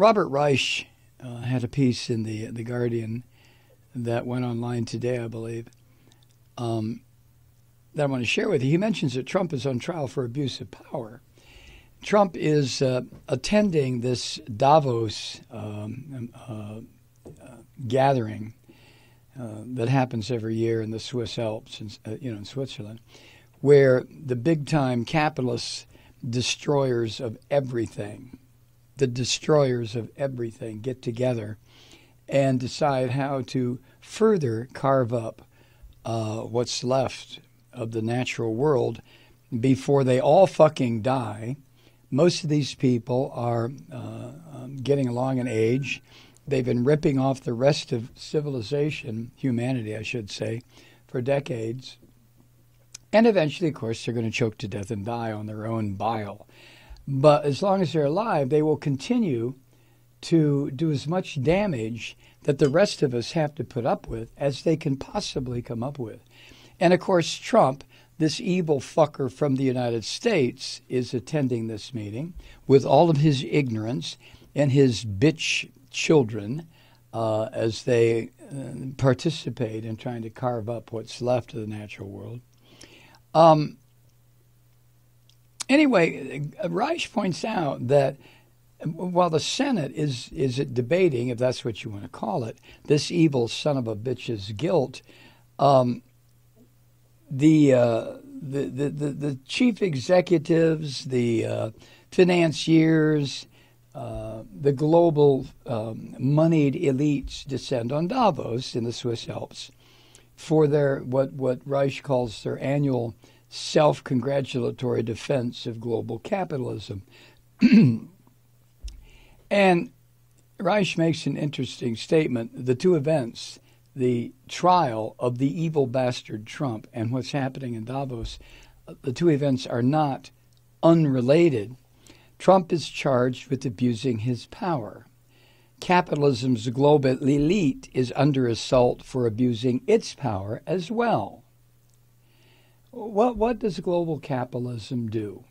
Robert Reich had a piece in the Guardian that went online today, I believe, that I want to share with you. He mentions that Trump is on trial for abuse of power. Trump is attending this Davos gathering that happens every year in the Swiss Alps, in Switzerland, where the big-time capitalist destroyers of everything, get together and decide how to further carve up what's left of the natural world before they all fucking die. Most of these people are getting along in age. They've been ripping off the rest of civilization, humanity, I should say, for decades. And eventually, of course, they're going to choke to death and die on their own bile. But as long as they're alive, they will continue to do as much damage that the rest of us have to put up with as they can possibly come up with. And, of course, Trump, this evil fucker from the United States, is attending this meeting with all of his ignorance and his bitch children as they participate in trying to carve up what's left of the natural world. Anyway, Reich points out that while the Senate is debating, if that's what you want to call it, this evil son of a bitch's guilt, the chief executives, the financiers, the global moneyed elites descend on Davos in the Swiss Alps for their what Reich calls their annual self-congratulatory defense of global capitalism. And Reich makes an interesting statement. The two events, the trial of the evil bastard Trump and what's happening in Davos, the two events are not unrelated. Trump is charged with abusing his power. Capitalism's global elite is under assault for abusing its power as well. What does global capitalism do?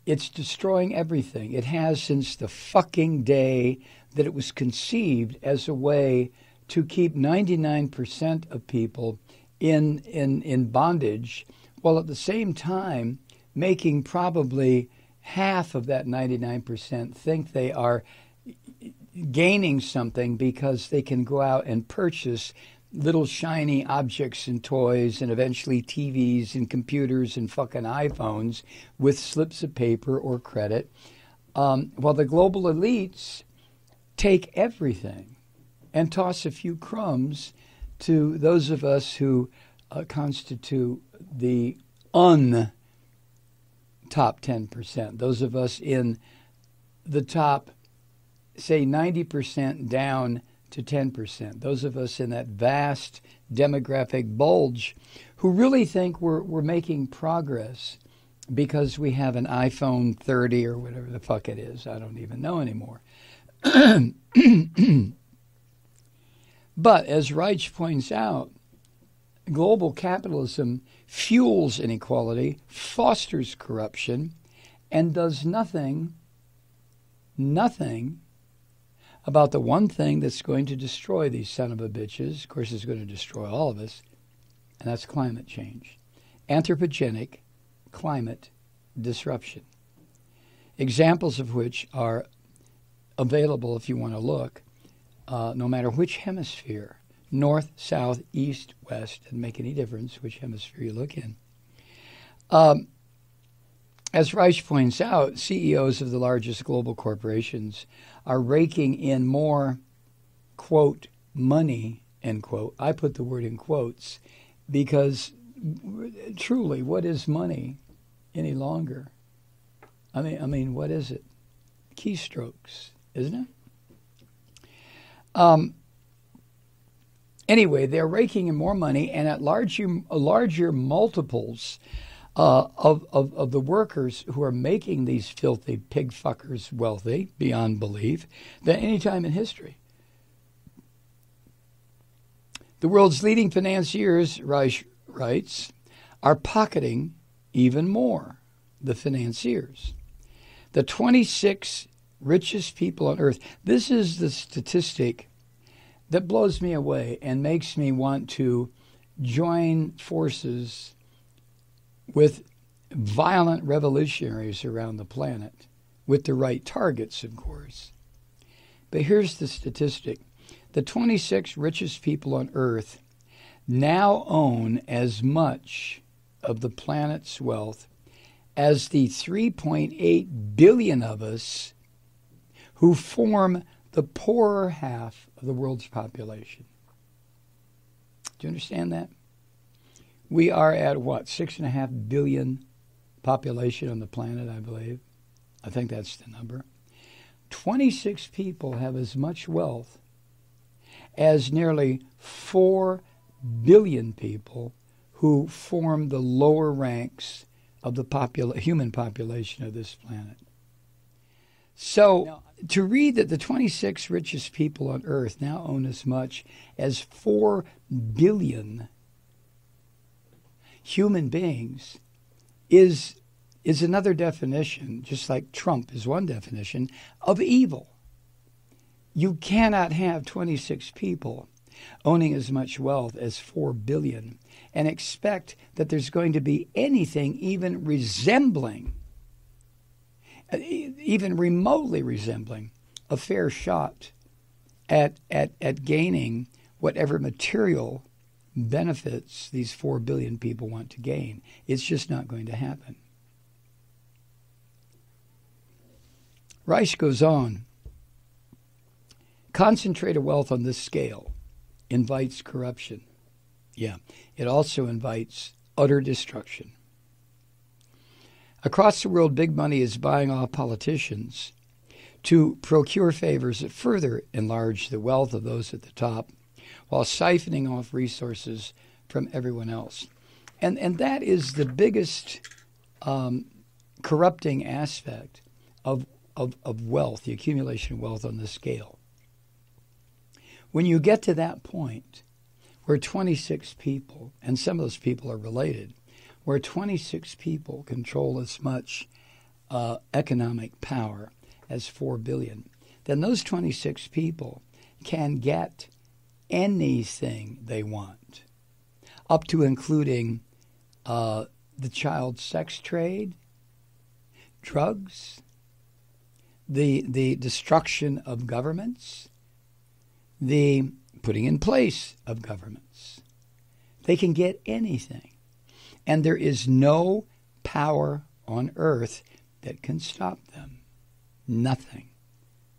It's destroying everything. It has since the fucking day that it was conceived as a way to keep 99% of people in bondage, while at the same time making probably half of that 99% think they are gaining something because they can go out and purchase little shiny objects and toys and eventually TVs and computers and fucking iPhones with slips of paper or credit, while the global elites take everything and toss a few crumbs to those of us who constitute the top 10%, those of us in the top, say, 90% down to 10%, those of us in that vast demographic bulge who really think we're making progress because we have an iPhone 30 or whatever the fuck it is. I don't even know anymore. But as Reich points out, global capitalism fuels inequality, fosters corruption, and does nothing about the one thing that's going to destroy these son of a bitches. Of course, it's going to destroy all of us, and that's climate change. Anthropogenic climate disruption. Examples of which are available if you want to look, no matter which hemisphere, north, south, east, west, doesn't make any difference which hemisphere you look in. As Reich points out, CEOs of the largest global corporations are raking in more, quote, money, end quote. I put the word in quotes because truly, what is money any longer? I mean, what is it? Keystrokes, isn't it? Anyway, they're raking in more money and at larger multiples of the workers who are making these filthy pig fuckers wealthy beyond belief than any time in history. The world's leading financiers, Reich writes, are pocketing even more, the financiers. The 26 richest people on earth. This is the statistic that blows me away and makes me want to join forces with violent revolutionaries around the planet, with the right targets, of course. But here's the statistic. The 26 richest people on earth now own as much of the planet's wealth as the 3.8 billion of us who form the poorer half of the world's population. Do you understand that? We are at what, 6.5 billion population on the planet, I believe. I think that's the number. 26 people have as much wealth as nearly 4 billion people who form the lower ranks of the human population of this planet. So to read that the 26 richest people on earth now own as much as 4 billion human beings is another definition, just like Trump is one definition, of evil. You cannot have 26 people owning as much wealth as 4 billion and expect that there's going to be anything even resembling, even remotely resembling, a fair shot at gaining whatever material benefits these 4 billion people want to gain. It's just not going to happen. Rice goes on. Concentrated wealth on this scale invites corruption. Yeah, it also invites utter destruction. Across the world, big money is buying off politicians to procure favors that further enlarge the wealth of those at the top while siphoning off resources from everyone else. And that is the biggest corrupting aspect of wealth, the accumulation of wealth on this scale. When you get to that point where 26 people, and some of those people are related, where 26 people control as much economic power as 4 billion, then those 26 people can get anything they want, up to including the child sex trade, drugs, the destruction of governments, the putting in place of governments. They can get anything. And there is no power on earth that can stop them. Nothing.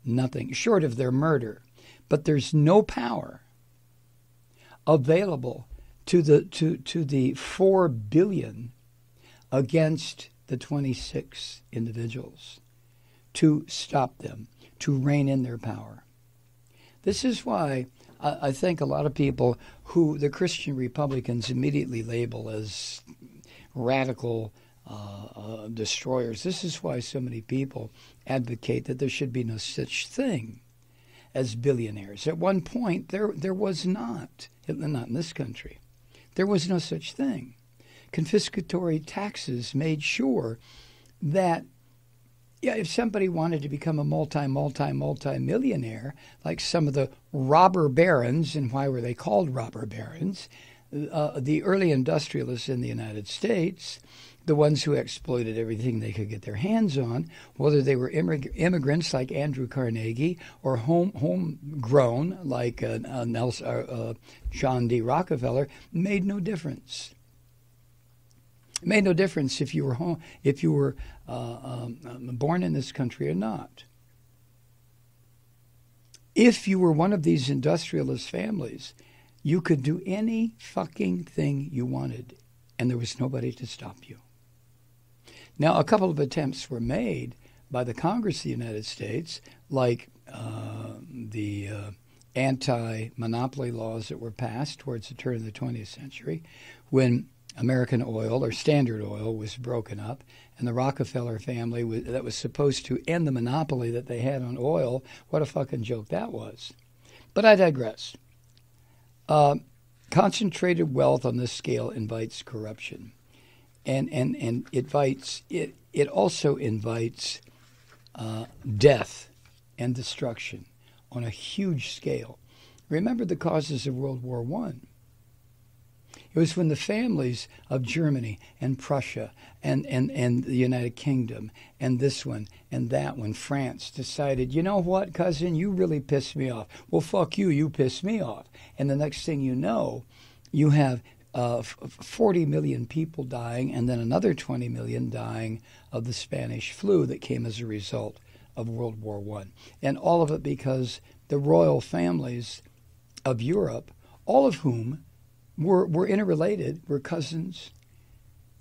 Nothing, short of their murder. But there's no power available to the 4 billion against the 26 individuals to stop them, to rein in their power. This is why I think a lot of people who the Christian Republicans immediately label as radical destroyers, this is why so many people advocate that there should be no such thing as billionaires. At one point, there was not in this country. There was no such thing. Confiscatory taxes made sure that if somebody wanted to become a multi-millionaire, like some of the robber barons, and why were they called robber barons? The early industrialists in the United States, the ones who exploited everything they could get their hands on, whether they were immigrants like Andrew Carnegie or homegrown like John D. Rockefeller, made no difference. It made no difference if you were born in this country or not. If you were one of these industrialist families, you could do any fucking thing you wanted, and there was nobody to stop you. Now, a couple of attempts were made by the Congress of the United States, like the anti-monopoly laws that were passed towards the turn of the 20th century, when American oil, or Standard Oil, was broken up, and the Rockefeller family that was supposed to end the monopoly that they had on oil. What a fucking joke that was. But I digress. Concentrated wealth on this scale invites corruption, and it also invites death and destruction on a huge scale. Remember the causes of World War I. It was when the families of Germany and Prussia and the United Kingdom and this one and that one, France, decided, you know what, cousin, you really pissed me off. Well, fuck you, you pissed me off. And the next thing you know, you have 40 million people dying and then another 20 million dying of the Spanish flu that came as a result of World War I. And all of it because the royal families of Europe, all of whom were interrelated, were cousins,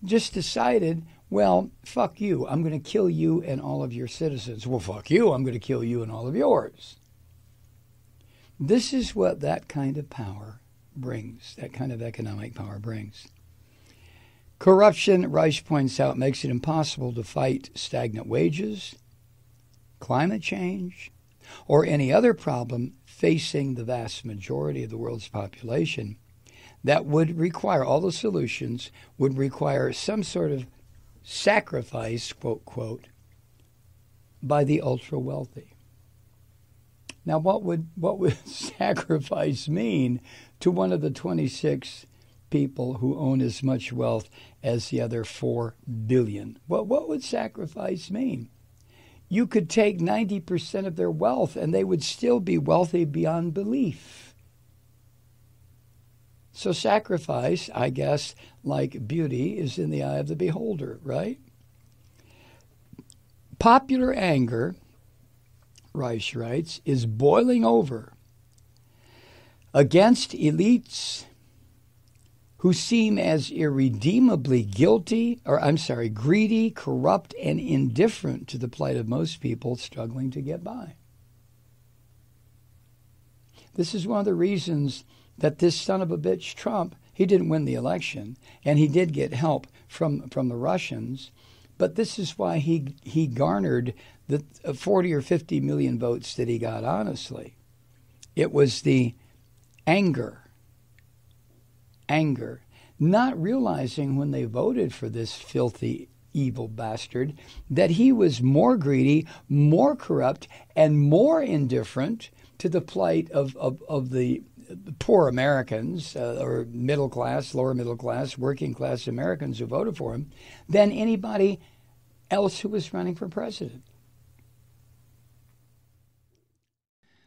just decided, well, fuck you, I'm going to kill you and all of your citizens. Well, fuck you, I'm going to kill you and all of yours. This is what that kind of power brings, that kind of economic power brings. Corruption, Reich points out, makes it impossible to fight stagnant wages, climate change, or any other problem facing the vast majority of the world's population. That would require, all the solutions would require some sort of sacrifice, quote, quote, by the ultra-wealthy. Now, what would sacrifice mean to one of the 26 people who own as much wealth as the other 4 billion? What would sacrifice mean? You could take 90% of their wealth and they would still be wealthy beyond belief. So sacrifice, I guess, like beauty, is in the eye of the beholder, right? Popular anger, Reich writes, is boiling over against elites who seem as irredeemably greedy, corrupt, and indifferent to the plight of most people struggling to get by. This is one of the reasons that this son of a bitch Trump, he didn't win the election, and he did get help from the Russians, but this is why he garnered the 40 or 50 million votes that he got, honestly. It was the anger, not realizing when they voted for this filthy, evil bastard that he was more greedy, more corrupt, and more indifferent to the plight of the poor Americans, or middle class, lower middle class, working class Americans who voted for him, than anybody else who was running for president.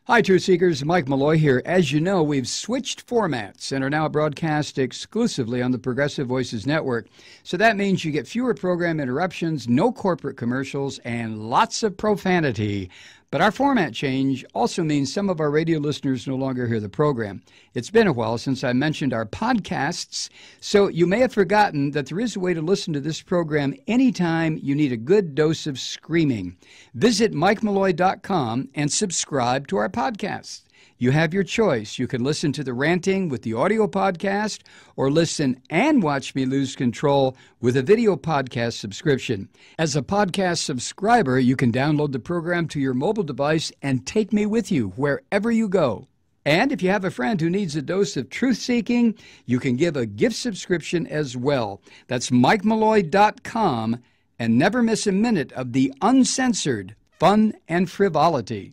Hi, Truth Seekers. Mike Malloy here. As you know, we've switched formats and are now broadcast exclusively on the Progressive Voices Network. So that means you get fewer program interruptions, no corporate commercials, and lots of profanity. But our format change also means some of our radio listeners no longer hear the program. It's been a while since I mentioned our podcasts, so you may have forgotten that there is a way to listen to this program anytime you need a good dose of screaming. Visit MikeMalloy.com and subscribe to our podcasts. You have your choice. You can listen to the ranting with the audio podcast or listen and watch me lose control with a video podcast subscription. As a podcast subscriber, you can download the program to your mobile device and take me with you wherever you go. And if you have a friend who needs a dose of truth-seeking, you can give a gift subscription as well. That's MikeMalloy.com, and never miss a minute of the uncensored fun and frivolity.